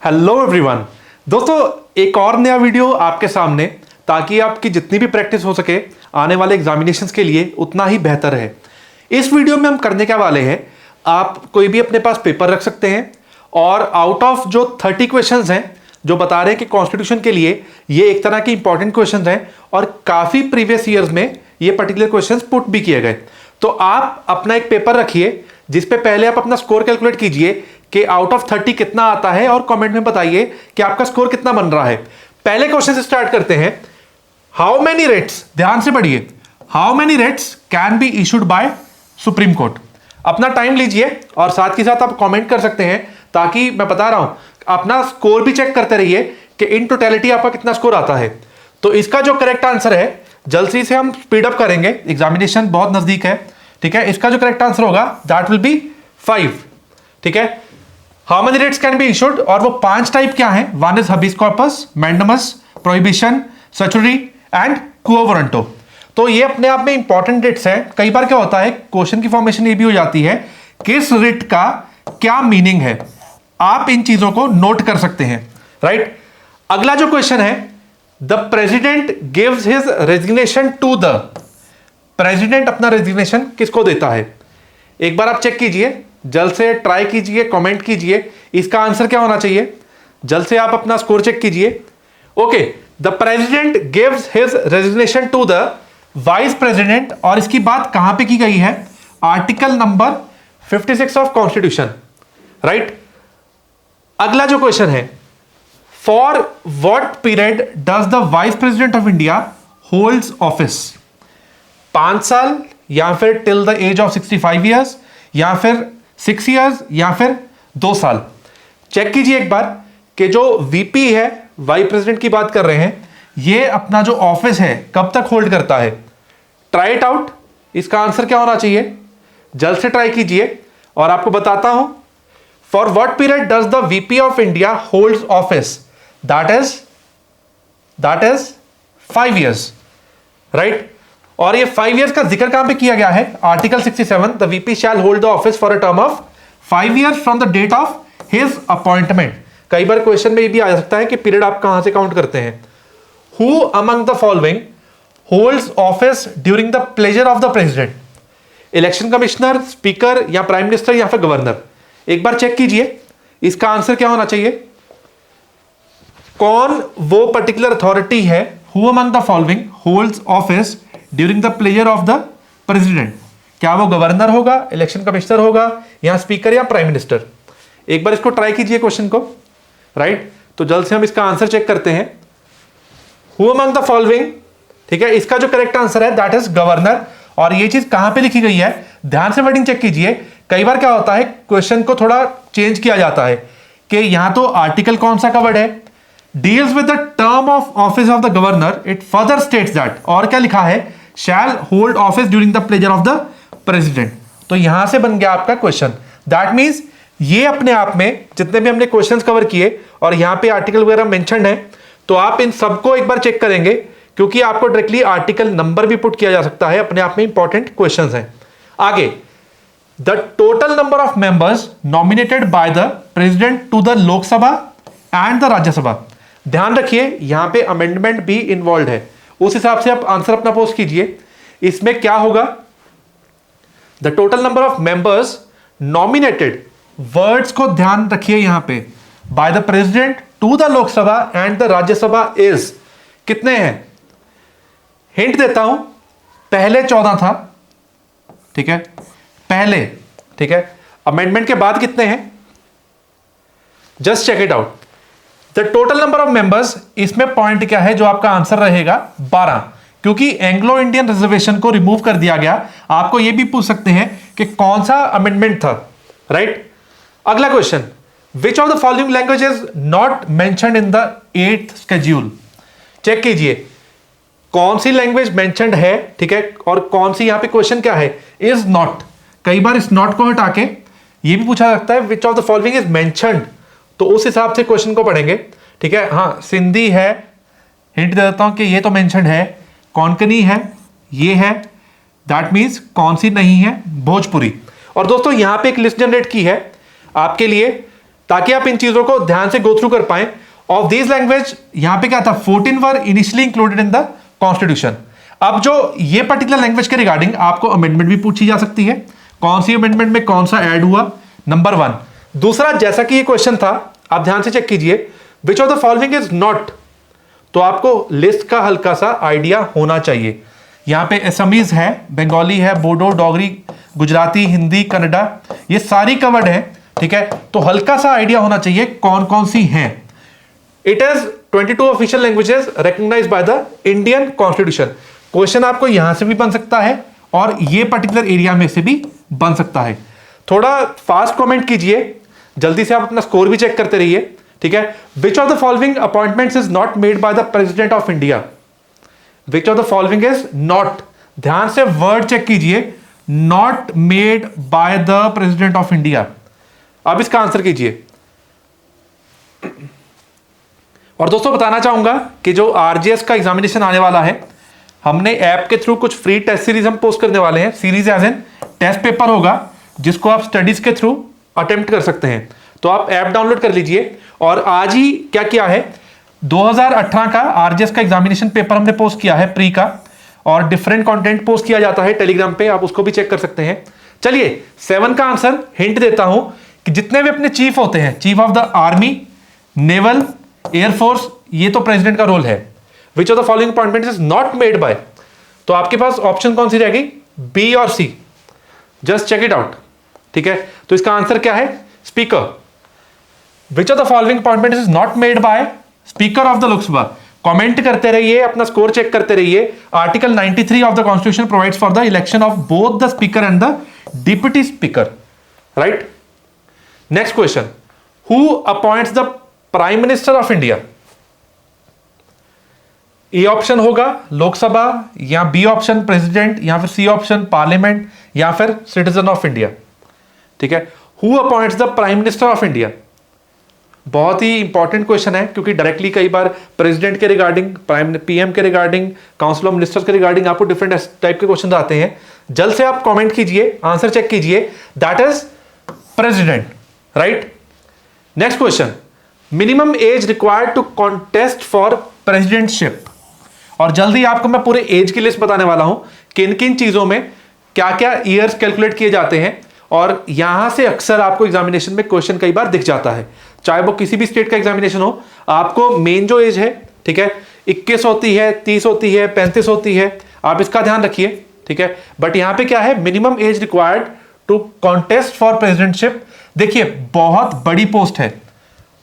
Hello everyone. दोस्तों, एक और नया वीडियो आपके सामने, ताकि आपकी जितनी भी प्रैक्टिस हो सके आने वाले एग्जामिनेशंस के लिए उतना ही बेहतर है। इस वीडियो में हम करने क्या वाले हैं, आप कोई भी अपने पास पेपर रख सकते हैं और आउट ऑफ जो 30 क्वेश्चंस हैं जो बता रहे हैं कि कॉन्स्टिट्यूशन के लिए ये एक तरह के इंपॉर्टेंट क्वेश्चंस हैं और काफी प्रीवियस ईयर्स में ये पर्टिकुलर क्वेश्चंस पुट भी किए गए। तो आप अपना एक पेपर रखिए जिसपे पहले आप अपना स्कोर कैलकुलेट कीजिए कि आउट ऑफ 30 कितना आता है और कमेंट में बताइए कि आपका स्कोर कितना बन रहा है। पहले क्वेश्चन से स्टार्ट करते हैं। हाउ मेनी रेट्स, ध्यान से पढ़िए, how many rates can be issued by supreme court. अपना टाइम लीजिए और साथ ही साथ आप कमेंट कर सकते हैं, ताकि मैं बता रहा हूं अपना स्कोर भी चेक करते रहिए कि इन टोटलिटी आपका कितना स्कोर आता है। तो इसका जो करेक्ट आंसर है, जल्दी से हम स्पीड अप करेंगे, एग्जामिनेशन बहुत नजदीक है, ठीक है। इसका जो करेक्ट आंसर होगा दैट विल बी 5, ठीक है। How many rates can be issued, और वो 5 टाइप क्या है? One is habeas corpus, mandamus, prohibition, certiorari and quo warranto. तो ये अपने आप में इंपॉर्टेंट रेट्स हैं। कई बार क्या होता है, क्वेश्चन की फॉर्मेशन ये भी हो जाती है किस रेट का क्या मीनिंग है, आप इन चीजों को नोट कर सकते हैं, राइट। अगला जो क्वेश्चन है, the president gives his resignation to the, president अपना रेजिग्नेशन किसको देता है? एक बार आप चेक कीजिए, जल्द से ट्राई कीजिए, कमेंट कीजिए, इसका आंसर क्या होना चाहिए। जल्द से आप अपना स्कोर चेक कीजिए। Okay, the president gives his resignation to the vice president, और इसकी बात कहां पे की गई है? Article number 56 of constitution, right. अगला जो क्वेश्चन है, for what period does the vice president of India holds office? 5 साल, या फिर till the age of 65 years, या फिर 6 ईयर्स, या फिर 2 साल। चेक कीजिए एक बार कि जो वीपी है, वाइस प्रेसिडेंट की बात कर रहे हैं, ये अपना जो ऑफिस है कब तक होल्ड करता है। ट्राई इट आउट, इसका आंसर क्या होना चाहिए? जल्द से ट्राई कीजिए और आपको बताता हूं। For what period does the VP of India holds office? That is 5 years, right. और ये 5 इयर्स का जिक्र कहां पे किया गया है? Article 67, the VP shall hold the office for a term of 5 years from the date of his appointment. कई बार क्वेश्चन में ये भी आ सकता है कि पीरियड आप कहां से काउंट करते हैं। Who among the following holds office during the pleasure of the president? Election commissioner, speaker, या प्राइम मिनिस्टर, या फिर गवर्नर? एक बार चेक कीजिए, इसका आंसर क्या होना चाहिए। कौन वो पर्टिकुलर अथॉरिटी है, who among the following holds office during the pleasure of the president? क्या वो गवर्नर होगा, इलेक्शन कमिश्नर होगा, या स्पीकर, या प्राइम मिनिस्टर? एक बार इसको ट्राई कीजिए क्वेश्चन को, राइट। तो जल्द से हम इसका आंसर चेक करते हैं। हु अमंग द फॉलोइंग, ठीक है, इसका जो करेक्ट आंसर है दैट इज गवर्नर। और ये चीज कहां पे लिखी गई है, ध्यान से वर्डिंग चेक कीजिए। कई बार क्या होता है, क्वेश्चन को थोड़ा चेंज किया जाता है कि यहां तो आर्टिकल कौन सा कवर्ड है, deals with the term of office of the governor, it further states that, और क्या लिखा है, shall hold office during the pleasure of the president. तो यहां से बन गया आपका क्वेश्चन। दैट मींस ये अपने आप में जितने भी हमने क्वेश्चंस कवर किए और यहां पे आर्टिकल वगैरह मेंशन्ड है, तो आप इन सबको एक बार चेक करेंगे, क्योंकि आपको डायरेक्टली आर्टिकल नंबर भी पुट किया जा सकता है। अपने आप में इंपॉर्टेंट क्वेश्चंस हैं। आगे, the total number of members nominated by the president to the Lok Sabha and the Rajya Sabha. ध्यान रखिए, यहां पे अमेंडमेंट भी इन्वॉल्व है, उस हिसाब से आप आंसर अपना पोस्ट कीजिए। इसमें क्या होगा, the total number of members nominated, words को ध्यान रखिए यहां पे, by the president to the Lok Sabha and the Rajya Sabha is, कितने हैं? हिंट देता हूं, पहले 14 था, ठीक है, पहले, ठीक है। अमेंडमेंट के बाद कितने हैं? Just check it out. The total number of members, इसमें पॉइंट क्या है जो आपका आंसर रहेगा? 12, क्योंकि एंग्लो इंडियन रिजर्वेशन को रिमूव कर दिया गया। आपको यह भी पूछ सकते हैं कि कौन सा अमेंडमेंट था, राइट। अगला question, which of the following languages not mentioned in the 8th schedule? Check कीजिए कौन सी लैंग्वेज मेंशन्ड है, ठीक है, और कौन सी यहां पे क्वेश्चन क्या है, इज नॉट। कई बार इस नॉट को हटा के ये भी पूछा जाता है विच of the following is mentioned, तो उस हिसाब से क्वेश्चन को पढ़ेंगे, ठीक है। हाँ, सिंधी है, हिंट दे देता हूं कि ये तो मेंशन्ड है। कोंकणी है, ये है, दैट मीन्स कौन सी नहीं है? भोजपुरी। और दोस्तों यहां पे एक लिस्ट जनरेट की है आपके लिए, ताकि आप इन चीजों को ध्यान से गो थ्रू कर पाए। ऑफ दिस लैंग्वेज यहां पे क्या था, 14 were initially included in the constitution. अब जो ये पर्टिकुलर लैंग्वेज के रिगार्डिंग आपको अमेंडमेंट भी पूछी जा सकती है, कौन सी अमेंडमेंट में कौन सा ऐड हुआ, नंबर 1। दूसरा, जैसा कि ये क्वेश्चन था, आप ध्यान से चेक कीजिए, विच of the following is not, तो आपको लिस्ट का हल्का सा आइडिया होना चाहिए। यहां पे असमीज है, बंगाली है, बोडो, डोगरी, गुजराती, हिंदी, कन्नड़ा, ये सारी कवर्ड है, ठीक है। तो हल्का सा आइडिया होना चाहिए कौन कौन सी हैं। It is 22 official languages recognized by the Indian constitution. Question आपको यहां से भी बन सकता है और ये पर्टिकुलर एरिया में से भी बन सकता है। थोड़ा फास्ट कमेंट कीजिए, जल्दी से आप अपना स्कोर भी चेक करते रहिए, ठीक है। विच of the following appointments is not made by the president of India, which of the following is not, ध्यान से वर्ड चेक कीजिए, not made by the president of India. अब इसका आंसर कीजिए। और दोस्तों बताना चाहूंगा कि जो आरजीएस का एग्जामिनेशन आने वाला है, हमने ऐप के थ्रू कुछ फ्री टेस्ट सीरीज हम पोस्ट करने वाले हैं। Series as an test paper होगा जिसको आप स्टडीज के थ्रू अटेम्प्ट कर सकते हैं। तो आप ऐप डाउनलोड कर लीजिए। और आज ही क्या किया है, 2018 का आरजीएस का एग्जामिनेशन पेपर हमने पोस्ट किया है प्री का, और डिफरेंट कंटेंट पोस्ट किया जाता है टेलीग्राम पे, आप उसको भी चेक कर सकते हैं। चलिए 7 का आंसर हिंट देता हूं कि जितने भी अपने चीफ होते हैं, chief of the army, naval, air force, ये तो प्रेसिडेंट का रोल है। विच of the following appointment is not made by, तो आपके पास ऑप्शन कौन सी रहेगी, बी और सी, जस्ट चेक इट आउट, ठीक है। तो इसका आंसर क्या है, speaker. Which of the following appointment is not made by speaker of the Lok Sabha. Comment करते रहिए, अपना स्कोर चेक करते रहिए। Article 93 of the constitution provides for the election of both the speaker and the deputy speaker, right. Next question, who appoints the prime minister of India. A option होगा लोकसभा, या B option president, या फिर C option parliament, या फिर citizen of India, ठीक है। Who appoints the prime minister of India, बहुत ही इंपॉर्टेंट क्वेश्चन है, क्योंकि डायरेक्टली कई बार प्रेसिडेंट के रिगार्डिंग, पीएम के रिगार्डिंग, काउंसिल ऑफ मिनिस्टर्स के रिगार्डिंग आपको डिफरेंट टाइप के क्वेश्चन आते हैं। जल्द से आप कमेंट कीजिए, आंसर चेक कीजिए, that is president, right. Next question, minimum age required to contest for presidentship. और जल्दी आपको मैं पूरे एज की लिस्ट बताने वाला हूं, किन किन चीजों में क्या क्या ईयर्स कैलकुलेट किए जाते हैं, और यहां से अक्सर आपको एग्जामिनेशन में क्वेश्चन कई बार दिख जाता है। चाहे वो किसी भी स्टेट का एग्जामिनेशन हो, आपको मेन जो एज है, ठीक है, 21 होती है, 30 होती है, 35 होती है, आप इसका ध्यान रखिए, ठीक है। बट यहां पे क्या है, minimum age required to contest for presidentship. देखिए बहुत बड़ी पोस्ट है,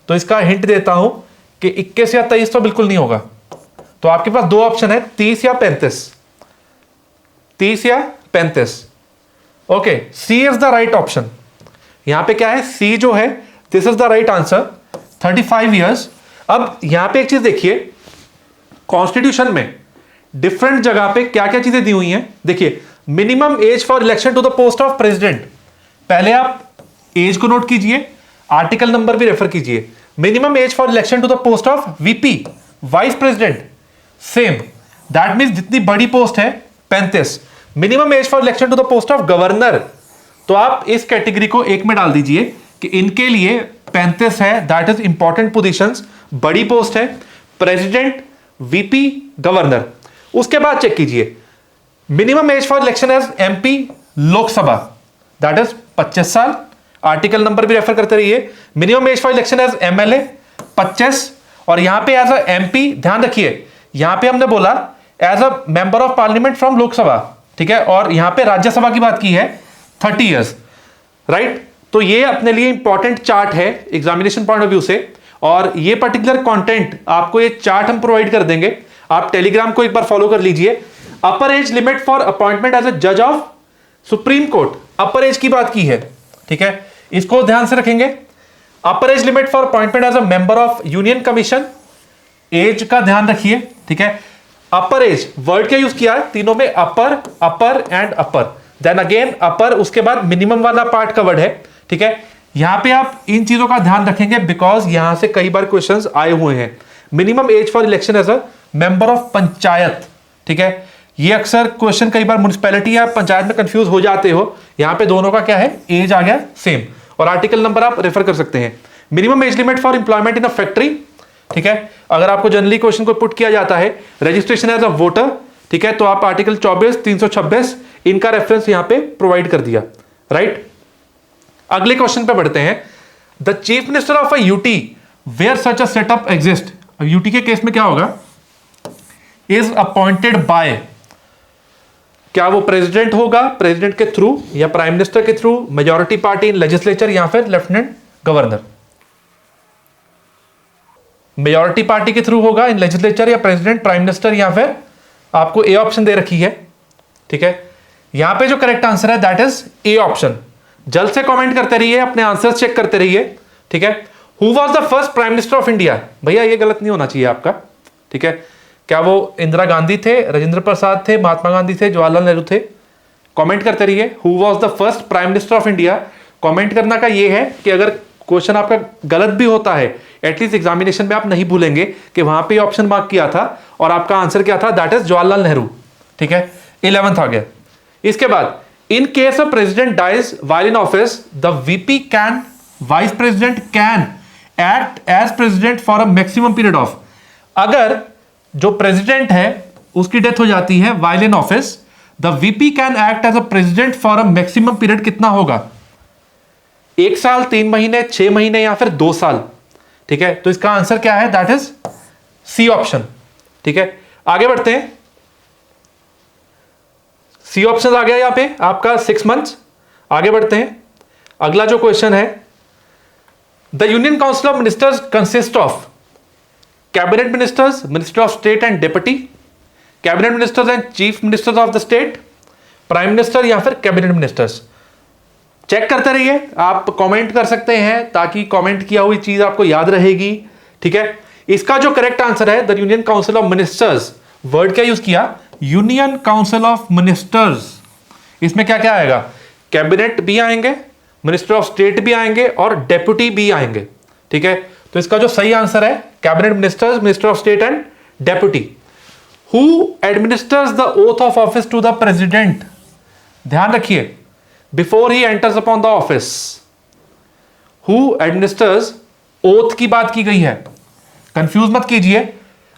तो इसका हिंट देता हूं कि 21 या 23 तो बिल्कुल नहीं होगा। तो आपके पास दो ऑप्शन है, 30 या 35, 30 या 35। Okay, C is the right option. यहां पे क्या है, सी जो है, this is the right answer, 35 years. अब यहां पे एक चीज देखिए, कॉन्स्टिट्यूशन में डिफरेंट जगह पे क्या क्या चीजें दी हुई हैं। देखिए, minimum age for election to the post of president, पहले आप एज को नोट कीजिए, आर्टिकल नंबर भी रेफर कीजिए। Minimum age for election to the post of VP, vice president, same, that means जितनी बड़ी पोस्ट है 35। Minimum age for election to the post of governor, तो आप इस कैटेगरी को एक में डाल दीजिए कि इनके लिए 35 है, दैट इज इंपॉर्टेंट पोजीशंस, बड़ी पोस्ट है, प्रेसिडेंट, वीपी, गवर्नर। उसके बाद चेक कीजिए, minimum age for election as MP Lok Sabha, that is 25 साल, आर्टिकल नंबर भी रेफर करते रहिए। Minimum age for election as MLA 25, और यहां पे एज अ एमपी, ध्यान रखिए यहां पे हमने बोला as a member of parliament from Lok Sabha, ठीक है, और यहां पे राज्यसभा की बात की है 30 ईयर्स, राइट। तो ये अपने लिए इंपॉर्टेंट चार्ट है एग्जामिनेशन पॉइंट ऑफ व्यू से, और ये पर्टिकुलर कंटेंट आपको ये चार्ट हम प्रोवाइड कर देंगे, आप टेलीग्राम को एक बार फॉलो कर लीजिए। Upper age limit for appointment as a जज of supreme court, upper age की बात की है, ठीक है, इसको ध्यान से रखेंगे। Upper age limit for appointment as a member of union commission, age का ध्यान रखिए, ठीक है। अपर एज वर्ड क्या यूज किया है, तीनों में upper, upper and upper, then again upper, उसके बाद मिनिमम वाला पार्ट कवर्ड है, ठीक है। यहां पे आप इन चीजों का ध्यान रखेंगे, बिकॉज यहां से कई बार क्वेश्चंस आए हुए हैं। Minimum age for election as a member of panchayat, ठीक है, ये अक्सर क्वेश्चन कई बार म्युनिसिपैलिटी या पंचायत में कंफ्यूज हो जाते हो, यहां पे दोनों का क्या है, एज आ गया सेम, और आर्टिकल नंबर आप रेफर कर सकते हैं। Minimum as limit for employment in a factory, ठीक है। अगर आपको जनरली क्वेश्चन को पुट किया जाता है रजिस्ट्रेशन एज अ वोटर, ठीक है, तो आप आर्टिकल 24, 326 इनका रेफरेंस यहां पे प्रोवाइड कर दिया, राइट। अगले क्वेश्चन पे बढ़ते हैं। The chief minister of a UT where such a setup exist, UT के केस में क्या होगा, इज अपॉइंटेड बाय, क्या वो प्रेसिडेंट होगा, प्रेसिडेंट के थ्रू या प्राइम मिनिस्टर के थ्रू, मेजॉरिटी पार्टी इन लेजिस्लेचर या फिर लेफ्टिनेंट गवर्नर। मेजॉरिटी पार्टी के थ्रू होगा इन लेजिस्लेचर या प्रेसिडेंट, प्राइम मिनिस्टर, या फिर आपको ए ऑप्शन दे रखी है, ठीक है। यहां पे जो करेक्ट आंसर है दैट इज ए ऑप्शन। जल्द से कमेंट करते रहिए, अपने आंसर्स चेक करते रहिए, ठीक है। Who was the first prime minister of India, भैया ये गलत नहीं होना चाहिए आपका, ठीक है। क्या वो इंदिरा गांधी थे, राजेंद्र प्रसाद थे, महात्मा गांधी थे, जवाहरलाल नेहरू थे? कमेंट करते रहिए। Who was the first prime minister of India, comment करना का ये है कि अगर क्वेश्चन आपका गलत भी होता है एटलीस्ट एग्जामिनेशन में आप नहीं भूलेंगे कि वहां पे ऑप्शन मार्क किया था और आपका आंसर क्या था, दैट इज जवाहरलाल नेहरू, ठीक है। 11th आ गया। इसके बाद in case of president dies while in office the VP can, vice president can act as president for a maximum period of, अगर जो प्रेसिडेंट है उसकी डेथ हो जाती है while in office, the VP can act as a president for a maximum period कितना होगा, 1 साल, 3 महीने, 6 महीने या फिर 2 साल, ठीक है। तो इसका आंसर क्या है, दैट इज सी ऑप्शन, ठीक है। आगे बढ़ते हैं। सी ऑप्शन आ गया यहां पे आपका 6 मंथ्स। आगे बढ़ते हैं। अगला जो क्वेश्चन है, the union council of ministers consist of cabinet ministers, minister of state and deputy, cabinet ministers and chief ministers of the state, prime minister या फिर कैबिनेट मिनिस्टर्स। चेक करते रहिए, आप कमेंट कर सकते हैं ताकि कमेंट किया हुई चीज आपको याद रहेगी, ठीक है। इसका जो करेक्ट आंसर है the union council of ministers, word क्या यूज किया, यूनियन काउंसिल ऑफ मिनिस्टर्स। इसमें क्या क्या आएगा, कैबिनेट भी आएंगे, मिनिस्टर ऑफ स्टेट भी आएंगे और डेप्यूटी भी आएंगे, ठीक है। तो इसका जो सही आंसर है cabinet ministers, minister of state and deputy. Who administers the oath of office to the president, ध्यान रखिए, before he enters upon the office. Who administers, oath की बात की गई है, कंफ्यूज मत कीजिए,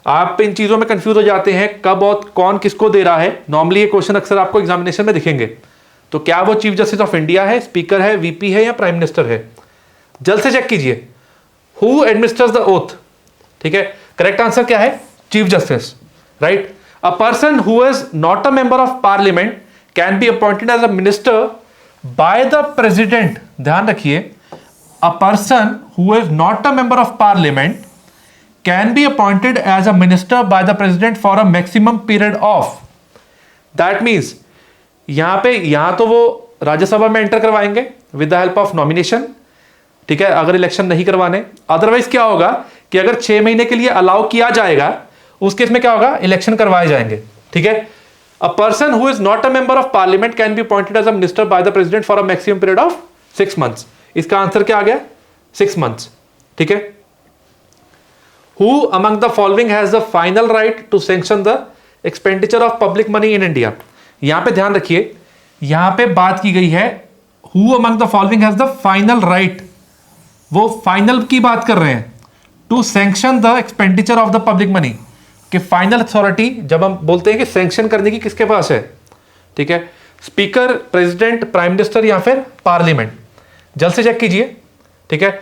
आप इन चीजों में कंफ्यूज हो जाते हैं कब और कौन किसको दे रहा है। नॉर्मली ये क्वेश्चन अक्सर आपको एग्जामिनेशन में दिखेंगे, तो क्या वो चीफ जस्टिस ऑफ इंडिया है, स्पीकर है, वीपी है या प्राइम मिनिस्टर है, जल्द से चेक कीजिए। हु एडमिनिस्टर्स द ओथ, ठीक है। करेक्ट आंसर क्या है, chief justice, right. A person who is not a member of parliament can be appointed as a minister by the president, ध्यान रखिए, a person who is not a member of parliament can be appointed as a minister by the president for a maximum period of, that means यहां तो वो राज्यसभा में enter करवाएंगे with the help of nomination, ठीक है, अगर election नहीं करवाने। अदरवाइज क्या होगा कि अगर 6 महीने के लिए अलाउ किया जाएगा उस केस में क्या होगा, इलेक्शन करवाए जाएंगे, ठीक है। A person who is not a member of parliament can be appointed as a minister by the president for a maximum period of 6 months. इसका आंसर क्या आ गया, 6 मंथ्स, ठीक है। Who among the following has the final right to sanction the expenditure of public money in India? यहां पे ध्यान रखिए, यहां पे बात की गई है who among the following has the final right, वो फाइनल की बात कर रहे हैं, to sanction the expenditure of the public money, कि फाइनल अथॉरिटी जब हम बोलते हैं कि सैंक्शन करने की किसके पास है, ठीक है, स्पीकर, प्रेसिडेंट, प्राइम मिनिस्टर या फिर पार्लियामेंट। जल्द से चेक कीजिए, ठीक है।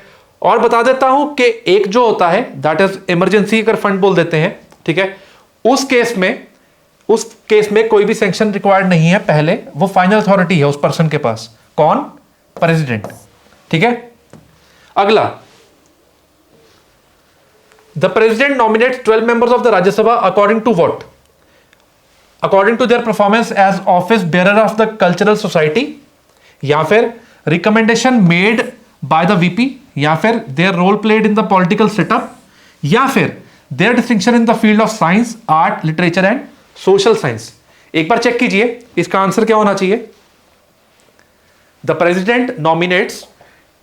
और बता देता हूं कि एक जो होता है दैट इज इमरजेंसी अगर फंड बोल देते हैं, ठीक है, उस केस में कोई भी सैंक्शन रिक्वायर्ड नहीं है, पहले वो फाइनल अथॉरिटी है उस पर्सन के पास, कौन, प्रेसिडेंट, ठीक है। अगला, the president nominates 12 members of the Rajya Sabha according to what, according to their performance as office bearer of the cultural society, या फिर recommendation made by the VP, या फिर their role played in the political setup, या फिर their distinction in the field of science, art, literature and social science. एक बार check कीजिए, इसका आंसर क्या होना चाहिए, the president nominates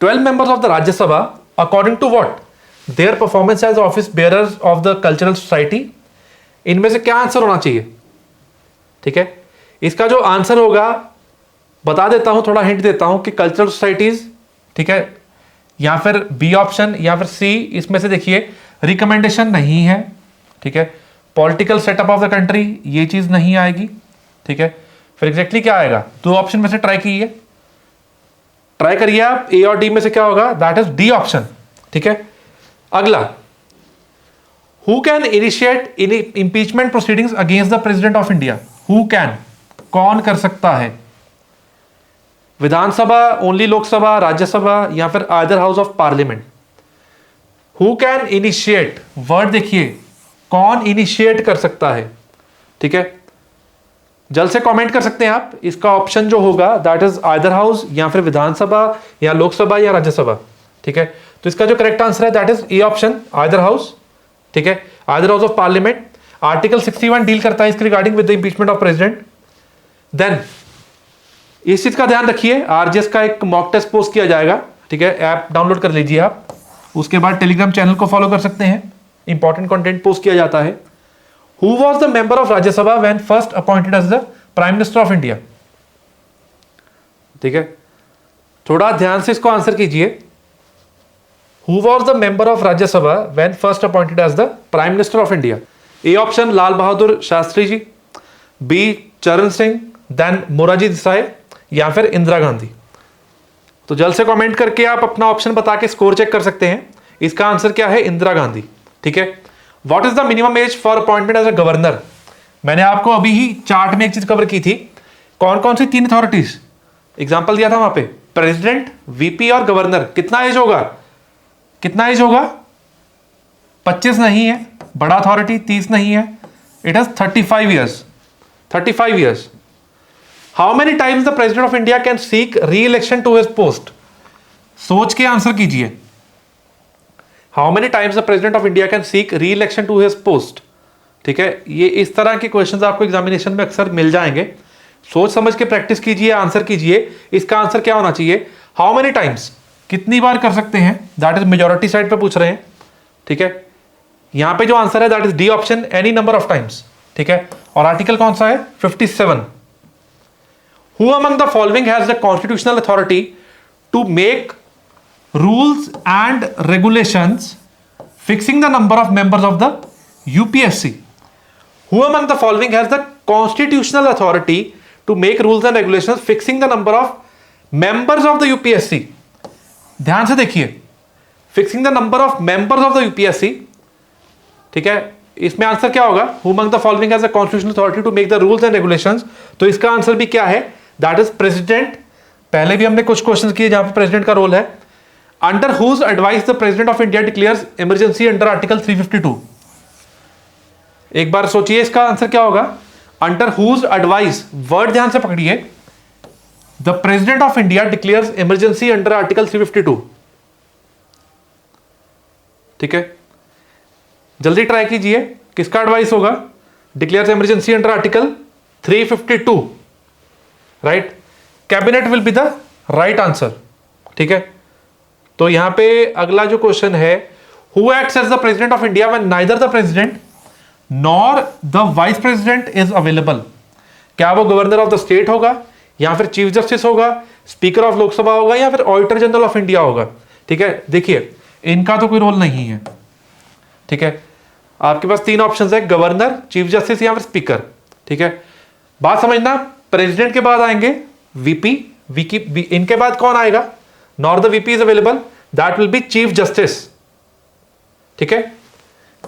12 members of the Rajya Sabha according to what, their performance as office bearers of the cultural society. इनमें से क्या आंसर होना चाहिए, ठीक है। इसका जो आंसर होगा बता देता हूं, थोड़ा हिंट देता हूं कि कल्चरल सोसाइटीज, ठीक है, या फिर बी ऑप्शन या फिर सी, इसमें से देखिए रिकमेंडेशन नहीं है, ठीक है। Political setup of the country, ये चीज नहीं आएगी, ठीक है। फिर एग्जैक्टली क्या आएगा, दो ऑप्शन में से ट्राई कीजिए, ट्राई करिए आप, ए और डी में से क्या होगा, दैट इज डी ऑप्शन, ठीक है। अगला, who can initiate impeachment proceedings against the president of India, who can, कौन कर सकता है, विधानसभा, ओनली लोकसभा, राज्यसभा या फिर आदर house of parliament. Who can initiate, word देखिए, कौन इनिशिएट कर सकता है, ठीक है। जल्द से कमेंट कर सकते हैं आप, इसका ऑप्शन जो होगा दैट इज आदर हाउस या फिर विधानसभा या लोकसभा या राज्यसभा, ठीक है। तो इसका जो करेक्ट आंसर है that is A option, other house, ठीक है, other house of parliament. Article 61 deal करता है इसके regarding with the impeachment of president. Then इस चीज का ध्यान रखिए, आरजेएस का एक मॉक टेस्ट पोस्ट किया जाएगा, ठीक है, ऐप डाउनलोड कर लीजिए आप, उसके बाद टेलीग्राम चैनल को फॉलो कर सकते हैं, इंपॉर्टेंट कंटेंट पोस्ट किया जाता है। Who was the member of Rajya Sabha when first appointed as the prime minister of India, ठीक है, थोड़ा ध्यान से इसको आंसर कीजिए। Who was the member of Rajya Sabha when first appointed as the prime minister of India. A option Lal Bahadur Shastri ji, B Charan Singh, then Morarji Desai या फिर इंदिरा गांधी। तो जल्द से कमेंट करके आप अपना ऑप्शन बता के स्कोर चेक कर सकते हैं। इसका आंसर क्या है, इंदिरा गांधी, ठीक है। What is the minimum age for appointment as a governor, मैंने आपको अभी ही चार्ट में एक चीज कवर की थी, कौन कौन सी तीन अथॉरिटीज एग्जांपल दिया था वहां पे, प्रेसिडेंट, वीपी और गवर्नर। कितना एज होगा, कितना एज होगा, 25 नहीं है, बड़ा अथॉरिटी 30 नहीं है, it is 35 years, 35 years. How many times the president of India can seek re election to his post, सोच के आंसर कीजिए। How many times the president of India can seek re election to his post, ठीक है। ये इस तरह के questions आपको एग्जामिनेशन में अक्सर मिल जाएंगे, सोच समझ के प्रैक्टिस कीजिए, आंसर कीजिए। इसका आंसर क्या होना चाहिए, हाउ मेनी टाइम्स, कितनी बार कर सकते हैं, दैट इज मेजोरिटी साइड पे पूछ रहे हैं, ठीक है। यहां पे जो आंसर है that is D option, any number of times, ठीक है। और आर्टिकल कौन सा है, 57। Who among the following has the constitutional authority to make rules and regulations fixing the number of members of the UPSC? Who among the following has the constitutional authority to make rules and regulations fixing the number of members of the UPSC? ध्यान से देखिए, fixing the number of members of the UPSC, ठीक है। इसमें answer क्या होगा, Who among the following has the constitutional authority to make the rules and regulations? तो इसका आंसर भी क्या है, दैट इज प्रेसिडेंट। पहले भी हमने कुछ क्वेश्चंस किए जहां पे प्रेसिडेंट का रोल है। Under whose advice the president of India declares emergency under article 352। एक बार सोचिए इसका आंसर क्या होगा, अंडर हुज एडवाइस, वर्ड ध्यान से पकड़िए, the president of India declares emergency under article 352, ठीक है। जल्दी ट्राई कीजिए, किसका एडवाइस होगा, declares emergency under article 352, right. Cabinet will be the right answer, ठीक है। तो यहां पे अगला जो क्वेश्चन है, who acts as the president of India when neither the president nor the vice president is available. क्या वो गवर्नर ऑफ द स्टेट होगा या फिर चीफ जस्टिस होगा, स्पीकर ऑफ लोकसभा होगा या फिर ऑडिटर जनरल ऑफ इंडिया होगा, ठीक है। देखिए इनका तो कोई रोल नहीं है, ठीक है। आपके पास तीन ऑप्शन है, गवर्नर, चीफ जस्टिस या फिर स्पीकर, ठीक है। बात समझना, प्रेसिडेंट के बाद आएंगे वीपी, इनके बाद कौन आएगा, nor the VP is available, that will be chief justice, ठीक है,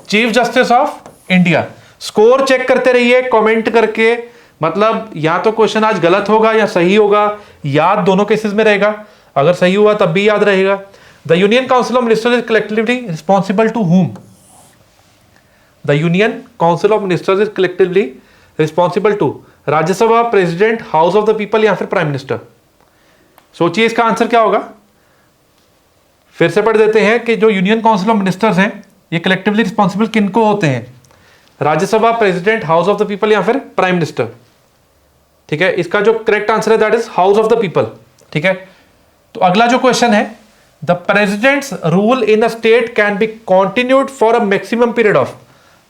chief justice of India. Score check करते रहिए कमेंट करके, मतलब या तो क्वेश्चन आज गलत होगा या सही होगा, याद दोनों केसेस में रहेगा, अगर सही हुआ तब भी याद रहेगा। The union council of ministers is collectively responsible to whom? The union council of ministers is collectively responsible to Rajya Sabha, president, house of the people या फिर प्राइम मिनिस्टर। सोचिए इसका आंसर क्या होगा, फिर से पढ़ देते हैं कि जो यूनियन काउंसिल ऑफ मिनिस्टर्स हैं ये कलेक्टिवली रिस्पॉन्सिबल किनको होते हैं, Rajya Sabha, president, house of the people या फिर प्राइम मिनिस्टर, ठीक है। इसका जो करेक्ट आंसर है that is house of the people, ठीक है। तो अगला जो क्वेश्चन है, the president's rule in a state can be continued for a maximum period of,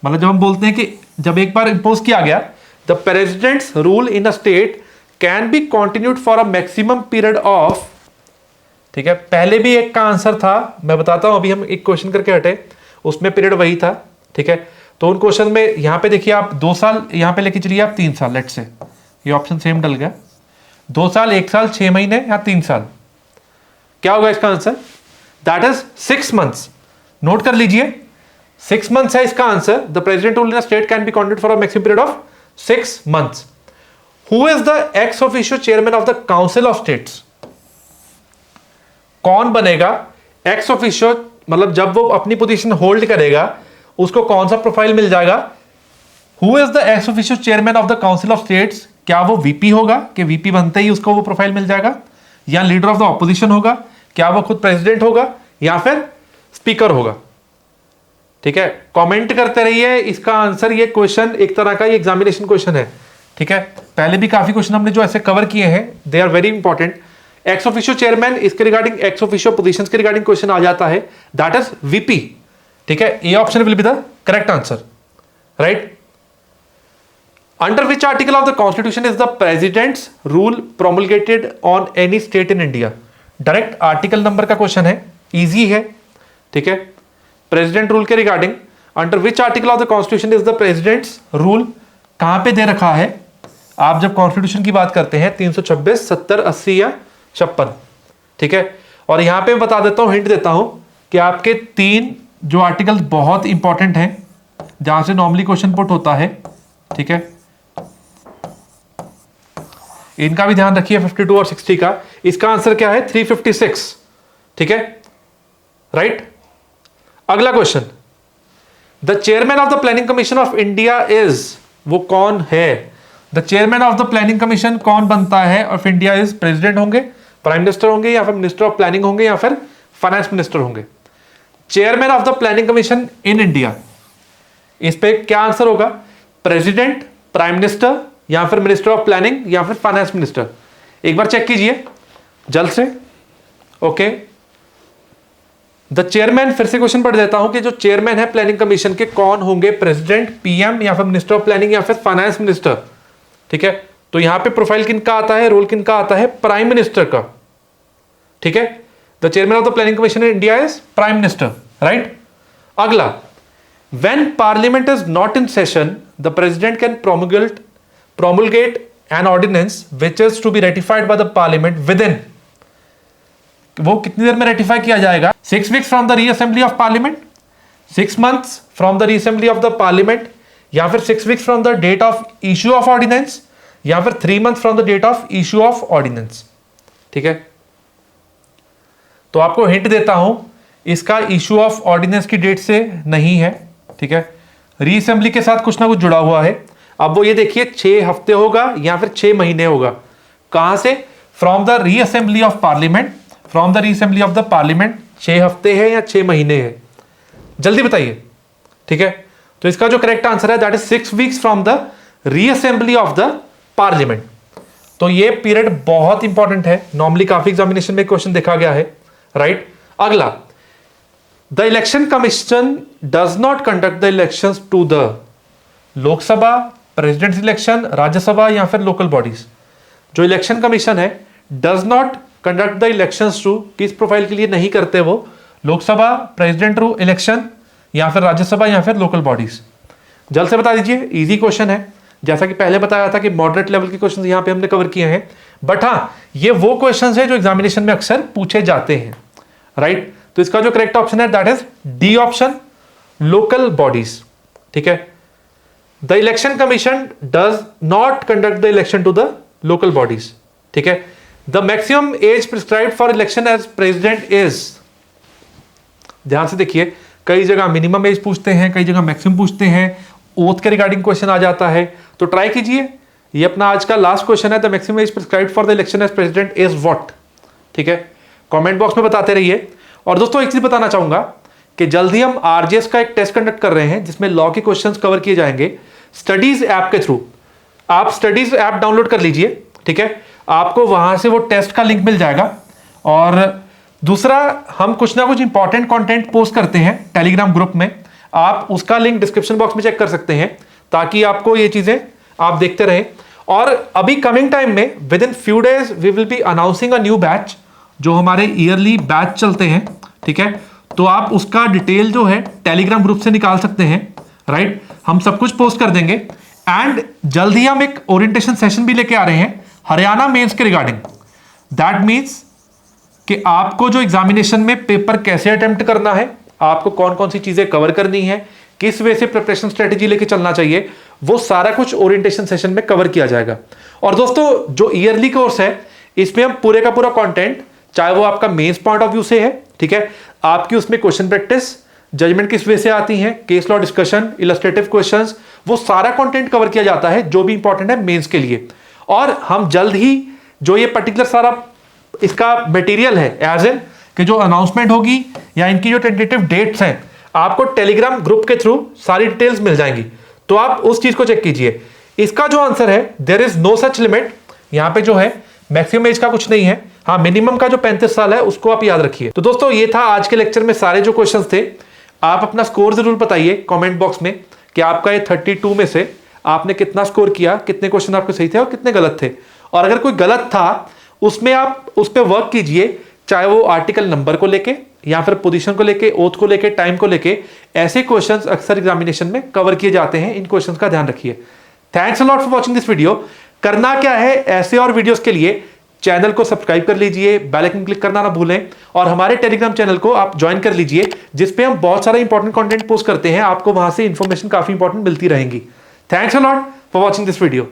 मतलब जब हम बोलते हैं कि जब एक बार इंपोज किया गया, the president's rule in a state can be continued for a maximum period of ठीक है, पहले भी एक का आंसर था, मैं बताता हूं, अभी हम एक क्वेश्चन करके हटे, उसमें पीरियड वही था। ठीक है, तो उन क्वेश्चन में यहां पे देखिए आप 2 साल यहां पे लेके चलिए, आप 3 साल, लेट से ये ऑप्शन सेम डल गया, 2 साल, 1 साल, 6 महीने या 3 साल, क्या होगा इसका answer? That is 6 months. Note कर लीजिए, 6 मंथ्स है इसका answer. The president rule in a state can be continued for a maximum period of 6 months. Who is the x officio chairman of the council of states? कौन बनेगा ex officio, मतलब जब वो अपनी पोजीशन होल्ड करेगा उसको कौन सा प्रोफाइल मिल जाएगा? Who is the x officio chairman of the council of states? क्या वो वीपी होगा कि वीपी बनते ही उसको वो प्रोफाइल मिल जाएगा, या लीडर ऑफ द ऑपोजिशन होगा, क्या वो खुद प्रेसिडेंट होगा, या फिर स्पीकर होगा? ठीक है, कमेंट करते रहिए इसका आंसर। ये क्वेश्चन एक तरह का ये एग्जामिनेशन क्वेश्चन है। ठीक है, पहले भी काफी क्वेश्चन हमने जो ऐसे कवर किए हैं, they are very important. Ex officio chairman, इसके रिगार्डिंग एक्स ऑफिशियो पोजीशंस के रिगार्डिंग क्वेश्चन आ जाता है, दैट इज वीपी। ठीक है, A option will be the correct answer, right? Under which article of the constitution is the president's rule promulgated on any state in India? Direct article number का question है, easy है। ठीक है, president rule के regarding under which article of the constitution is the president's rule, कहां पे दे रखा है? आप जब कॉन्स्टिट्यूशन की बात करते हैं 326, 70, 80 या 56। ठीक है, और यहां पे बता देता हूं, हिंट देता हूं कि आपके 3 जो आर्टिकल बहुत इंपॉर्टेंट हैं जहां से नॉर्मली क्वेश्चन पुट होता है। ठीक है, इनका भी ध्यान रखिए, 52 और 60 का। इसका आंसर क्या है? 356। ठीक है, राइट? अगला question, the chairman of the planning commission of India is, वो कौन है? The chairman of the planning commission कौन बनता है ऑफ इंडिया? इज प्रेसिडेंट होंगे, प्राइम मिनिस्टर होंगे, या फिर मिनिस्टर ऑफ प्लानिंग होंगे, या फिर फाइनेंस मिनिस्टर होंगे? Chairman of the planning commission in India, इस पे क्या आंसर होगा? प्रेसिडेंट, प्राइम मिनिस्टर, या फिर मिनिस्टर ऑफ प्लानिंग, या फिर फाइनेंस मिनिस्टर? एक बार चेक कीजिए जल्द से। ओके, द चेयरमैन, फिर से क्वेश्चन पढ़ देता हूं कि जो चेयरमैन है प्लानिंग कमीशन के, कौन होंगे? प्रेसिडेंट, पीएम, या फिर मिनिस्टर ऑफ प्लानिंग, या फिर फाइनेंस मिनिस्टर? ठीक है, तो यहां पे प्रोफाइल किनका आता है, रोल किनका आता है? प्राइम मिनिस्टर का। ठीक है, the chairman of the planning commission in India is prime minister, right? अगला, when parliament is not in session the president can promulgate an ordinance which is to be ratified by the parliament within, वो कितनी देर में ratify किया जाएगा? 6 weeks from the reassembly of parliament, 6 months from the reassembly of the parliament, या फिर 6 weeks from the date of issue of ordinance, या फिर 3 months from the date of issue of ordinance? ठीक है, तो आपको हिंट देता हूं, इसका इशू ऑफ ऑर्डिनेंस की डेट से नहीं है। ठीक है, रीअसेंबली के साथ कुछ ना कुछ जुड़ा हुआ है। अब वो ये देखिए 6 हफ्ते होगा या फिर 6 महीने होगा। कहां से? From the reassembly of parliament, from the reassembly of the parliament 6 हफ्ते है या 6 महीने है? जल्दी बताइए। ठीक है, तो इसका जो करेक्ट आंसर है that is 6 weeks from the reassembly of the parliament. तो ये पीरियड बहुत इंपॉर्टेंट है, नॉर्मली काफी एग्जामिनेशन में क्वेश्चन देखा गया है, राइट? अगला, the election commission does not conduct the elections to the Lok Sabha, president election, Rajya Sabha, या फिर लोकल बॉडीज? जो इलेक्शन कमीशन है does not conduct the elections to, किस प्रोफाइल के लिए नहीं करते वो? लोकसभा, प्रेसिडेंट इलेक्शन, या फिर राज्यसभा, या फिर लोकल बॉडीज? जल्द से बता दीजिए, इजी क्वेश्चन है। जैसा कि पहले बताया था कि मॉडरेट लेवल के क्वेश्चन यहां पे हमने कवर किए हैं, बट हाँ ये वो क्वेश्चन है जो एग्जामिनेशन में अक्सर पूछे जाते हैं, राइट? तो इसका जो करेक्ट ऑप्शन है that is D option, local bodies. ठीक है, the election commission does not conduct the election to the local bodies. ठीक है, the maximum age prescribed for election as president is, ध्यान से देखिए, कई जगह मिनिमम एज पूछते हैं, कई जगह मैक्सिमम पूछते हैं, ओथ के रिगार्डिंग क्वेश्चन आ जाता है। तो ट्राई कीजिए, ये अपना आज का लास्ट क्वेश्चन है, the maximum age prescribed for the election as president is what? ठीक है, कमेंट बॉक्स में बताते रहिए। और दोस्तों एक चीज बताना चाहूंगा कि जल्दी हम आरजेएस का एक टेस्ट कंडक्ट कर रहे हैं जिसमें लॉ के क्वेश्चंस कवर किए जाएंगे स्टडीज ऐप के थ्रू। आप स्टडीज ऐप डाउनलोड कर लीजिए, ठीक है, आपको वहां से वो टेस्ट का लिंक मिल जाएगा। और दूसरा, हम कुछ ना कुछ इंपॉर्टेंट कंटेंट पोस्ट करते हैं टेलीग्राम ग्रुप में, आप उसका लिंक डिस्क्रिप्शन बॉक्स में चेक कर सकते हैं ताकि आपको ये चीजें आप देखते रहें। और अभी कमिंग टाइम में within few days we will be announcing a new batch जो हमारे ईयरली बैच चलते हैं, ठीक है, तो आप उसका डिटेल जो है टेलीग्राम ग्रुप से निकाल सकते हैं, राइट। हम सब कुछ पोस्ट कर देंगे एंड जल्द ही हम एक ओरिएंटेशन सेशन भी लेके आ रहे हैं हरियाणा मेंस के रिगार्डिंग। दैट मीन्स कि आपको जो एग्जामिनेशन में पेपर कैसे अटेम्प्ट करना है, आपको कौन कौन सी चीजें कवर करनी है, किस वे से प्रिपरेशन स्ट्रेटेजी लेके चलना चाहिए, वो सारा कुछ ओरिएंटेशन सेशन में कवर किया जाएगा। और दोस्तों जो ईयरली कोर्स है इसमें हम पूरे का पूरा कंटेंट, चाहे वो आपका मेंस पॉइंट ऑफ व्यू से है, ठीक है, आपकी उसमें क्वेश्चन प्रैक्टिस, जजमेंट किस वे से आती है, case law discussion, illustrative questions, वो सारा कंटेंट कवर किया जाता है जो भी इंपॉर्टेंट है मेंस के लिए। और हम जल्द ही जो ये पर्टिकुलर सारा इसका मटेरियल है एज एन कि जो अनाउंसमेंट होगी या इनकी जो टेंटेटिव डेट्स हैं, आपको टेलीग्राम ग्रुप के थ्रू सारी डिटेल्स मिल जाएंगी, तो आप उस चीज को चेक कीजिए। इसका जो आंसर है, there is no such limit, यहां पे जो है मैक्सिमम एज का कुछ नहीं है, हाँ मिनिमम का जो 35 साल है उसको आप याद रखिए। तो दोस्तों ये था आज के लेक्चर में सारे जो क्वेश्चंस थे। आप अपना स्कोर जरूर बताइए कमेंट बॉक्स में कि आपका ये 32 में से आपने कितना स्कोर किया, कितने क्वेश्चन आपके सही थे और कितने गलत थे। और अगर कोई गलत था उसमें आप उस पर वर्क कीजिए, चाहे वो आर्टिकल नंबर को लेके या फिर पोजीशन को लेके, ओथ को लेके, टाइम को लेके। ऐसे क्वेश्चंस अक्सर एग्जामिनेशन में कवर किए जाते हैं, इन क्वेश्चंस का ध्यान रखिए। Thanks a lot for watching this video. करना क्या है, ऐसे और वीडियोस के लिए चैनल को सब्सक्राइब कर लीजिए, बेल आइकन क्लिक करना ना भूलें, और हमारे टेलीग्राम चैनल को आप ज्वाइन कर लीजिए, जिसपे हम बहुत सारा इंपॉर्टेंट कंटेंट पोस्ट करते हैं। आपको वहां से इंफॉर्मेशन काफी इंपॉर्टेंट मिलती रहेंगी। Thanks a lot for watching this video.